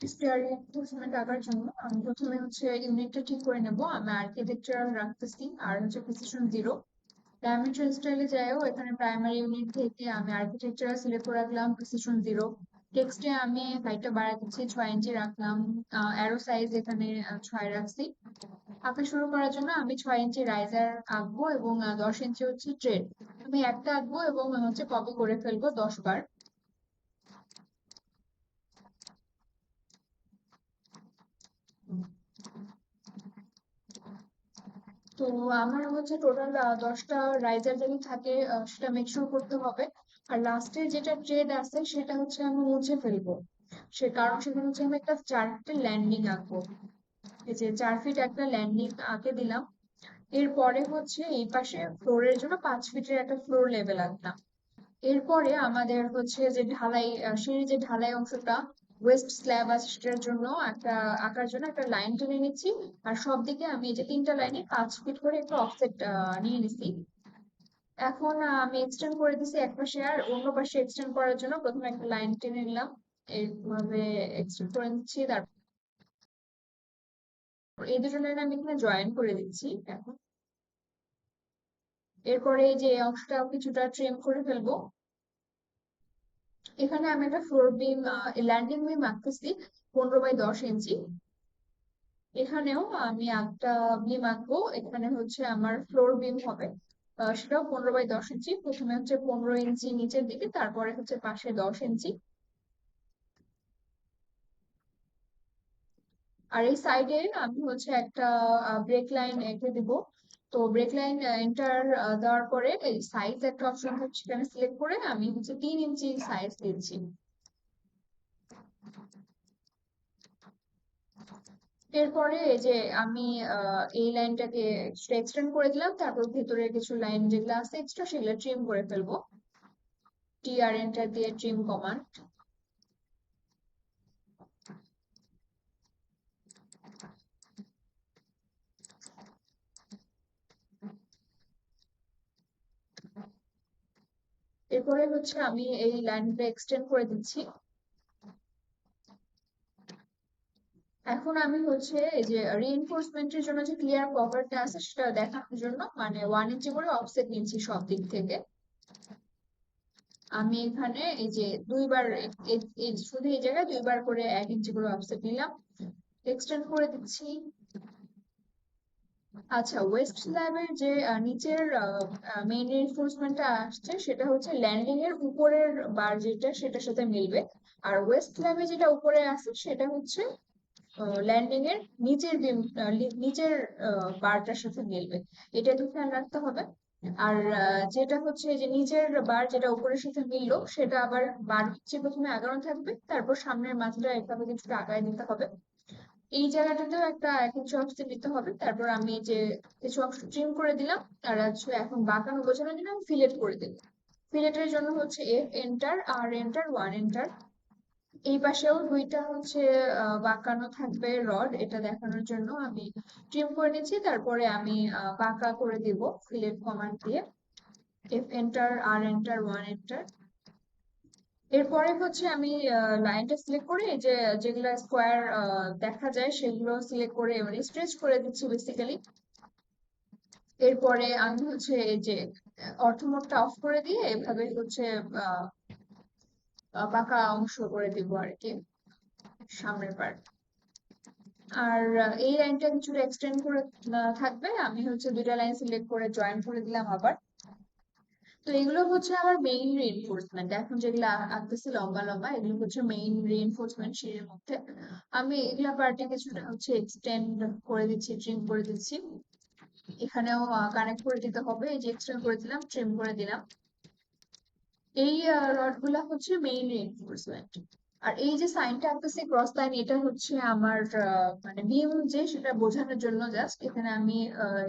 Stair reinforcement আঁকার জন্য আমি প্রথমে হচ্ছে ইউনিটটা ঠিক করে নেব। আমি আর্কিটেকচারাল রাখতেছি আর হচ্ছে প্রিসিশন 0। ডায়মেনশন স্টাইলে যাইও, এখানে প্রাইমারি ইউনিট থেকে আমি আর্কিটেকচারাল সিলেক্ট করে রাখলাম, প্রিসিশন 0। টেক্সটে আমি হাইটটা বাড়াই দিচ্ছি, 6 ইঞ্চি রাখলাম। অ্যারো সাইজ এখানে 6 রাখছি। আঁকা শুরু করার জন্য আমি 6 ইঞ্চি রাইজার আঁকবো এবং 10 ইঞ্চি হচ্ছে ট্রেড। আমি একটা আঁকবো এবং হচ্ছে কপি করে ফেলবো 10 বার। তো আমার হচ্ছে টোটাল 10টা রাইজার যদি থাকে সেটা মেকশিওর করতে হবে। আর লাস্টে যেটা ট্রেড আছে সেটা হচ্ছে আমি মুছে ফেলবো। সে কারণ সেখানে হচ্ছে আমি একটা 4টে ল্যান্ডিং আঁকবো। এই যে 4 ফিট একটা ল্যান্ডিং আঁকে দিলাম। এরপরে হচ্ছে এই পাশে ফ্লোরের জন্য 5 ফিটের একটা ফ্লোর লেভেল আঁকলাম। এরপরে আমাদের হচ্ছে যে ঢালাই সিঁড়ির যে ঢালাই অংশটা, ওয়েস্ট স্ল্যাব আছে সেটার জন্য একটা আঁকার জন্য একটা লাইন টেনে নিচ্ছি। আর সব দিকে আমি এই যে 3টা লাইনে 5 ফিট করে একটু অফসেট নিয়ে নিছি। এখন আমি এক্সটেন্ড করে দিছি এক পাশে, আর অন্য পাশে এক্সটেন্ড করার জন্য প্রথমে একটা লাইন টেনে নিলাম। এইভাবে এক্সটেন্ড করে নিচ্ছি, তারপর এই দুটো লাইন আমি এখানে জয়েন করে দিচ্ছি এখন। এরপরে এই যে এই অংশটা কিছুটা ট্রিম করে ফেলবো। এখানে আমি একটা ফ্লোর বিম, ল্যান্ডিং বিম আঁকতেছি 15 বাই 10 ইঞ্চি। এখানেও আমি একটা বিম আঁকবো, এখানে হচ্ছে আমার ফ্লোর বিম হবে। সেটাও 15 বাই 10 ইঞ্চি। প্রথমে হচ্ছে 15 ইঞ্চি নিচের দিকে, তারপরে হচ্ছে পাশে 10 ইঞ্চি। আর এই সাইডে আমি হচ্ছে একটা ব্রেক লাইন এঁকে দিব। তো ব্রেক লাইন এন্টার দেওয়ার পরে এই সাইজ একটা অপশন হচ্ছে, সেখানে সিলেক্ট করে আমি হচ্ছে 3 ইঞ্চি সাইজ দিচ্ছি। এরপরে এই যে আমি এই লাইনটাকে এক্সটেন্ড করে দিলাম, তারপর ভেতরে কিছু লাইন যেগুলো আছে এক্সট্রা সেগুলো ট্রিম করে ফেলবো। টি আর এন্টার দিয়ে ট্রিম কমান্ড। এরপরে হচ্ছে আমি এই লাইনটা এক্সটেন্ড করে দিচ্ছি। এখন আমি হচ্ছে এই যে রিইনফোর্সমেন্টের জন্য যে ক্লিয়ার কভারটা আছে সেটা দেখানোর জন্য মানে 1 ইঞ্চি করে অফসেট নিচ্ছি সব দিক থেকে। আমি এখানে এই যে দুইবার শুধু এই জায়গায় দুইবার করে 1 ইঞ্চি করে অফসেট নিলাম, এক্সটেন্ড করে দিচ্ছি। আচ্ছা, ওয়েস্ট স্ল্যাবের যে নিচের মেইন রিইনফোর্সমেন্টটা আসছে সেটা হচ্ছে ল্যান্ডিং এর উপরের বার যেটা সেটার সাথে মিলবে। আর ওয়েস্ট স্ল্যাবে যেটা উপরে আছে সেটা হচ্ছে ল্যান্ডিং এর নিচের বিম, নিচের বারটার সাথে মিলবে। এটা একটু খেয়াল রাখতে হবে। আর যেটা হচ্ছে যে নিচের বার যেটা উপরের সাথে মিললো সেটা আবার বার হচ্ছে প্রথমে আগানো থাকবে, তারপর সামনের মাথাটা এভাবে কিছুটা আগায় দিতে হবে। এই জায়গাটাতেও একটা 1 ইঞ্চি অফসেট দিতে হবে। তারপর আমি এই যে কিছু অংশ ট্রিম করে দিলাম, আর হচ্ছে এখন বাঁকানো বোঝানোর জন্য আমি ফিলেট করে দেবো। ফিলেটের জন্য হচ্ছে এফ এন্টার, আর এন্টার, 1 এন্টার। এই পাশেও দুইটা হচ্ছে বাঁকানো থাকবে রড, এটা দেখানোর জন্য আমি ট্রিম করে নিচ্ছি। তারপরে আমি বাঁকা করে দিব ফিলেট কমান্ড দিয়ে। এফ এন্টার, আর এন্টার, 1 এন্টার। এরপরে হচ্ছে আমি লাইনটা সিলেক্ট করে এই যে যেগুলো স্কোয়ার দেখা যায় সেগুলো সিলেক্ট করে মানে স্ট্রেচ করে দিচ্ছি বেসিক্যালি। এরপরে আমি হচ্ছে এই যে অর্থমোডটা অফ করে দিয়ে এভাবে হচ্ছে আহ বাঁকা অংশ করে দিব আর কি সামনের পার্ট। আর এই লাইনটা কিছুটা এক্সটেন্ড করে থাকবে। আমি হচ্ছে দুইটা লাইন সিলেক্ট করে জয়েন করে দিলাম আবার। তো এগুলো হচ্ছে আমার মেইন রিইনফোর্সমেন্ট। এখন যেগুলো আঁকতেছি লম্বা লম্বা, এগুলো হচ্ছে মেইন রিইনফোর্সমেন্ট সিঁড়ির মধ্যে। আমি এগুলা পার্টে কিছুটা হচ্ছে এক্সটেন্ড করে দিচ্ছি, ট্রিম করে দিচ্ছি। এখানেও কানেক্ট করে দিতে হবে, এই যে এক্সটেন্ড করে দিলাম, ট্রিম করে দিলাম। এই রড গুলা হচ্ছে মেইন রিইনফোর্সমেন্ট। আর এই যে সাইনটা আঁকতেছি ক্রস লাইন, এটা হচ্ছে আমার মানে বিম যে সেটা বোঝানোর জন্য জাস্ট এখানে আমি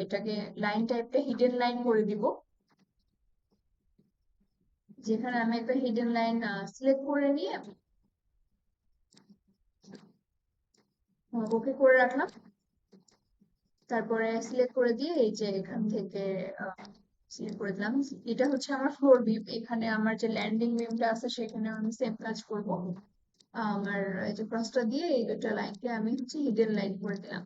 এটাকে লাইন টাইপটা হিডেন লাইন করে দিব। যেখানে আমি একটা হিডেন লাইন সিলেক্ট করে নিয়ে ওকে করে রাখলাম। তারপরে সিলেক্ট করে দিয়ে এই যে এখান থেকে সিলেক্ট করে দিলাম। এটা হচ্ছে আমার ফ্লোর বিম, এখানে আমার যে ল্যান্ডিং বিমটা আছে সেখানে আমি সেম কাজ করব। আমার এই যে ক্রসটা দিয়ে এই দুটো লাইনকে আমি হচ্ছে হিডেন লাইন করে দিলাম।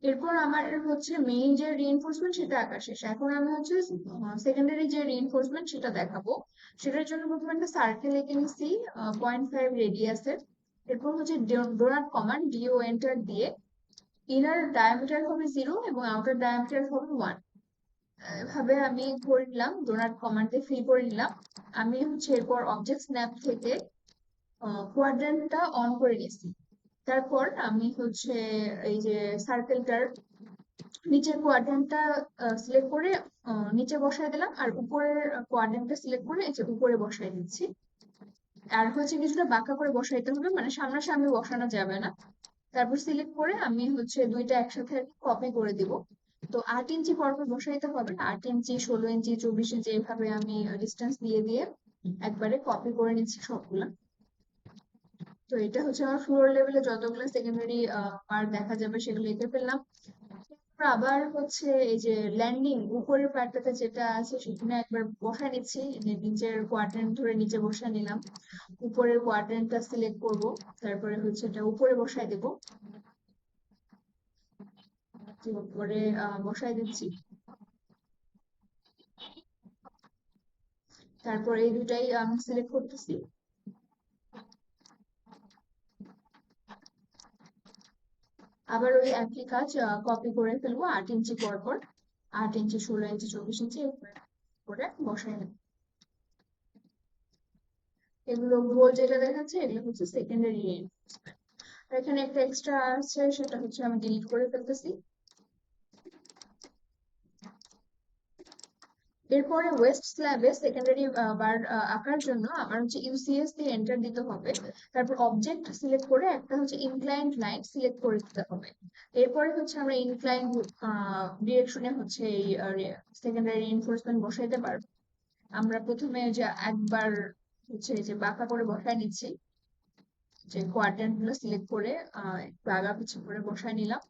এরপর আমার হচ্ছে মেইন যে রিইনফোর্সমেন্ট সেটা আঁকা শেষ। এখন আমি হচ্ছে সেকেন্ডারি যে রিইনফোর্সমেন্ট সেটা দেখাবো। সেটার জন্য প্রথমে একটা সার্কেল এঁকে নিচ্ছি 0.5 রেডিয়াসের। এরপর হচ্ছে ডোনাট কমান্ড ডিও এন্টার দিয়ে ইনার ডায়ামিটার হবে 0 এবং আউটার ডায়ামিটার হবে 1। এভাবে আমি করে নিলাম, ডোনাট কমান্ডে ফিল করে নিলাম। আমি হচ্ছে এরপর অবজেক্ট স্ন্যাপ থেকে কোয়াড্রেন্টটা অন করে নিয়েছি। তারপর আমি হচ্ছে এই যে সার্কেলটার নিচের কোয়াড্রেন্টটা সিলেক্ট করে নিচে বসায় দিলাম, আর উপরের কোয়াড্রেন্টটা সিলেক্ট করে এই যে উপরে বসায় দিচ্ছি। আর হচ্ছে কিছুটা বাঁকা করে বসাইতে হবে, মানে সামনাসামনি বসানো যাবে না। তারপর সিলেক্ট করে আমি হচ্ছে দুইটা একসাথে কপি করে দিব। তো 8 ইঞ্চি পরপর বসাইতে হবে, 8 ইঞ্চি, 16 ইঞ্চি, 24 ইঞ্চি, এইভাবে আমি ডিস্টেন্স দিয়ে দিয়ে একবারে কপি করে নিচ্ছি সবগুলা। তো এটা হচ্ছে আমার ফ্লোর লেভেলে যতগুলো সেকেন্ডারি পার্ট দেখা যাবে সেগুলো এঁকে ফেললাম। তারপর আবার হচ্ছে এই যে ল্যান্ডিং উপরের পার্টটাতে যেটা আছে সেখানে একবার বসায় নিচ্ছি, এই যে নিচের কোয়াড্রেন্ট ধরে নিচে বসায় নিলাম, উপরের কোয়াড্রেন্টটা সিলেক্ট করব, তারপরে হচ্ছে এটা উপরে বসায় দেব। উপরে বসায় দিচ্ছি। তারপর এই দুটাই আমি সিলেক্ট করতেছি। আবার ওই একই কাজ কপি করে ফেলবো 8 ইঞ্চি পর পর, 8 ইঞ্চি, 16 ইঞ্চি, 24 ইঞ্চি করে বসাই নেব। এগুলো গোল যেটা দেখাচ্ছে এগুলো হচ্ছে সেকেন্ডারি রিইনফোর্সমেন্ট। আর এখানে একটা এক্সট্রা আছে, সেটা হচ্ছে আমি ডিলিট করে ফেলতেছি। এরপরে ওয়েস্ট স্ল্যাবে সেকেন্ডারি বার আঁকার জন্য আমার হচ্ছে ইউসিএস দিয়ে এন্টার দিতে হবে। তারপর অবজেক্ট সিলেক্ট করে একটা হচ্ছে ইনক্লাইন্ড লাইন সিলেক্ট করে দিতে হবে। এরপরে হচ্ছে আমরা ইনক্লাইন্ড ডিরেকশনে হচ্ছে এই সেকেন্ডারি রিইনফোর্সমেন্ট বসাইতে পারবো। আমরা প্রথমে যে একবার হচ্ছে এই যে বাঁকা করে বসায় নিচ্ছি, যে কোয়াড্রেন্ট গুলো সিলেক্ট করে একটু আগা পিছু করে বসায় নিলাম।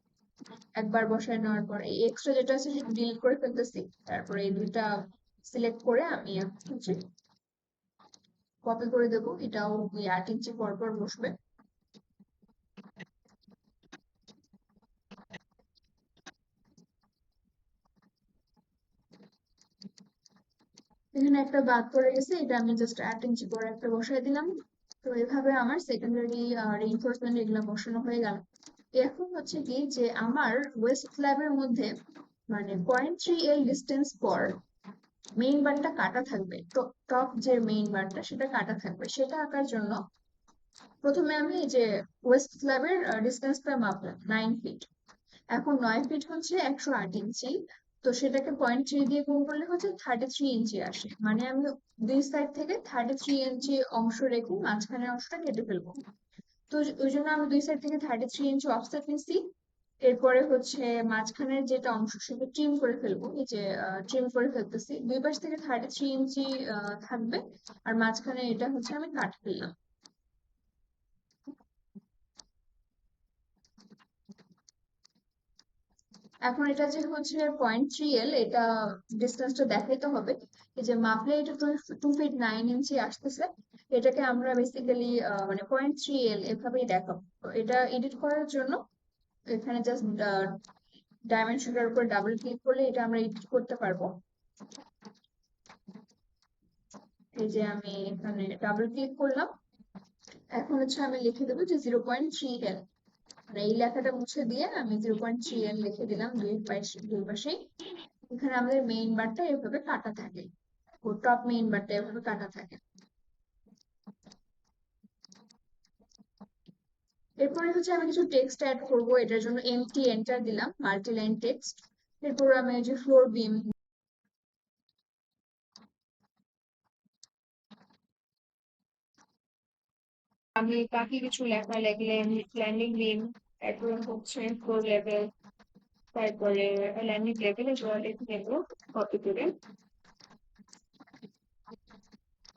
একবার বসায় নেওয়ার পর এই এক্সট্রা যেটা আছে সেটা ডিলিট করে ফেলতেছি। তারপরে এই দুইটা সিলেক্ট করে আমি হচ্ছে কপি করে দেবো, এটাও ওই 8 ইঞ্চি পর পর বসবে। এখানে একটা বাদ পড়ে গেছে, এটা আমি জাস্ট 8 ইঞ্চি করে একটা বসাই দিলাম। তো এভাবে আমার সেকেন্ডারি রিইনফোর্সমেন্ট এগুলো বসানো হয়ে গেল। এখন হচ্ছে কি যে আমার ওয়েস্ট স্ল্যাবের মধ্যে মানে 0.3 L ডিস্টেন্স পর মেইন বারটা কাটা থাকবে। তো টপ যে মেইন বারটা সেটা কাটা থাকবে, সেটা আঁকার জন্য প্রথমে আমি এই যে ওয়েস্ট স্ল্যাবের ডিস্টেন্সটা মাপলাম 9 ফিট। এখন 9 ফিট হচ্ছে 108 ইঞ্চি। তো সেটাকে 0.3 দিয়ে গুণ করলে হচ্ছে 33 ইঞ্চি আসে, মানে আমি দুই সাইড থেকে 33 ইঞ্চি অংশ রেখে মাঝখানের অংশটা কেটে ফেলবো। তো ওই জন্য আমি দুই সাইড থেকে 33 ইঞ্চি অফসেট নিচ্ছি। এরপরে হচ্ছে মাঝখানের যেটা অংশ সেটা ট্রিম করে ফেলবো, এই যে ট্রিম করে ফেলতেছি। দুই পাশ থেকে 33 ইঞ্চি থাকবে, আর মাঝখানে এটা হচ্ছে আমি কাট ফেললাম। এখন এটা যে হচ্ছে 0.3 L, এটা ডিস্টেন্সটা দেখাইতে হবে। এই যে মাপলে এটা 2 ফিট 9 ইঞ্চি আসতেছে। এটাকে আমরা বেসিক্যালি মানে 0.3 L এভাবেই দেখাবো। তো এটা এডিট করার জন্য এখানে জাস্ট ডাইমেনশনটার উপর ডাবল ক্লিক করলে এটা আমরা এডিট করতে পারবো। এই যে আমি এখানে ডাবল ক্লিক করলাম। এখন হচ্ছে আমি লিখে দেবো যে 0.3 L। মানে এই লেখাটা মুছে দিয়ে আমি 0.3 L লিখে দিলাম দুই পাশেই। এখানে আমাদের মেইন বারটা এভাবে কাটা থাকে, ও টপ মেইন বারটা এভাবে কাটা থাকে। এরপরে হচ্ছে আমি কিছু টেক্সট অ্যাড করব, এটার জন্য এমটি এন্টার দিলাম, মাল্টি লাইন টেক্সট। এরপর আমি এই যে ফ্লোর বিম, আমি বাকি কিছু লেখা লিখলেন, ল্যান্ডিং বিম, তারপর হচ্ছে ফ্লোর লেভেল, তারপরে ল্যান্ডিং লেভেল এগুলো লিখে নেব কপি করে।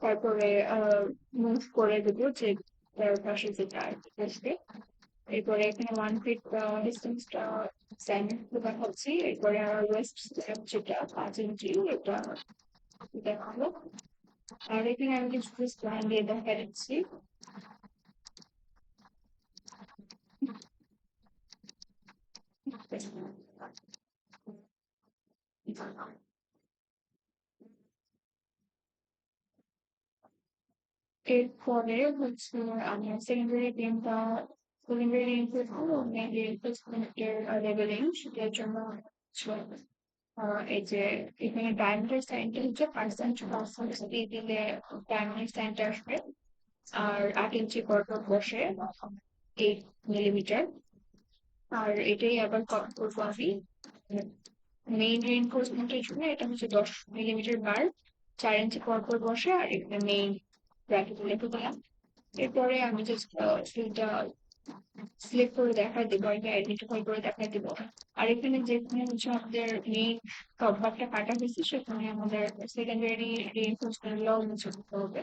তারপরে মুভ করে দেবো যে তার পাশে যেটা আসবে। এরপরে এখানে 1 ফিট ডিস্টেন্সটা সেন্ড দেখাচ্ছি। এরপরে আমার ওয়েস্ট যেটা 5 ইঞ্চি এটা দেখাবো। আর এখানে আমি কিছু স্লাইড দিয়ে দেখা দিচ্ছি। এরপরে হচ্ছে আমরা সেকেন্ডারি টিমটা সেকেন্ডারি মেনলি রিপ্লেসমেন্টের লেভেলিং সেটার জন্য হচ্ছে এই যে এখানে ডায়মিটার সাইনটা হচ্ছে পার্সেন্ট পার্সেন্ট দিলে ডায়মিটার সাইনটা আসবে। আর 8 ইঞ্চি পরপর বসে 8 মিলিমিটার। আর এটাই আবার কপি করবো আমি মেইন রিইনফোর্সমেন্টের জন্য। এটা হচ্ছে 10 মিলিমিটার বার, 4 ইঞ্চি পরপর বসে। আর এখানে মেইন ব্র্যাকেট লিখে দিলাম। এরপরে আমি জাস্ট ফিলটা সিলেক্ট করে দেখাই দিব, এটা আইডেন্টিফাই করে দেখাই দিব। আর এখানে যেখানে হচ্ছে আমাদের মেইন টপ বারটা কাটা হয়েছে সেখানে আমাদের সেকেন্ডারি রিইনফোর্সমেন্ট গুলো মুছে দিতে হবে।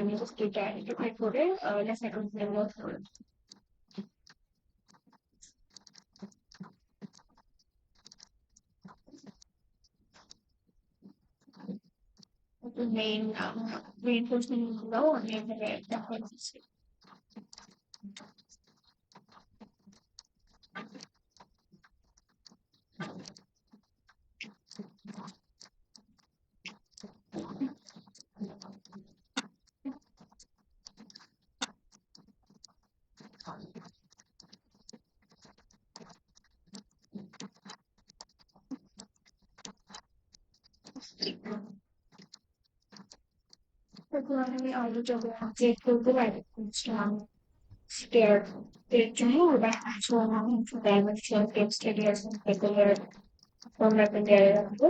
আমি জাস্ট এটা আইডেন্টিফাই করে লেখা করে মেইন রিইনফোর্সমেন্ট গুলো আমি এভাবে দেখাই দিচ্ছি। তারপর আমি আলু যখন চেক করবো স্টেয়ার এর জন্য এবার আসলে আমি ডাইমেনশন টেক্সট এরিয়াস এগুলোর ফরম্যাটে দিয়ে রাখবো।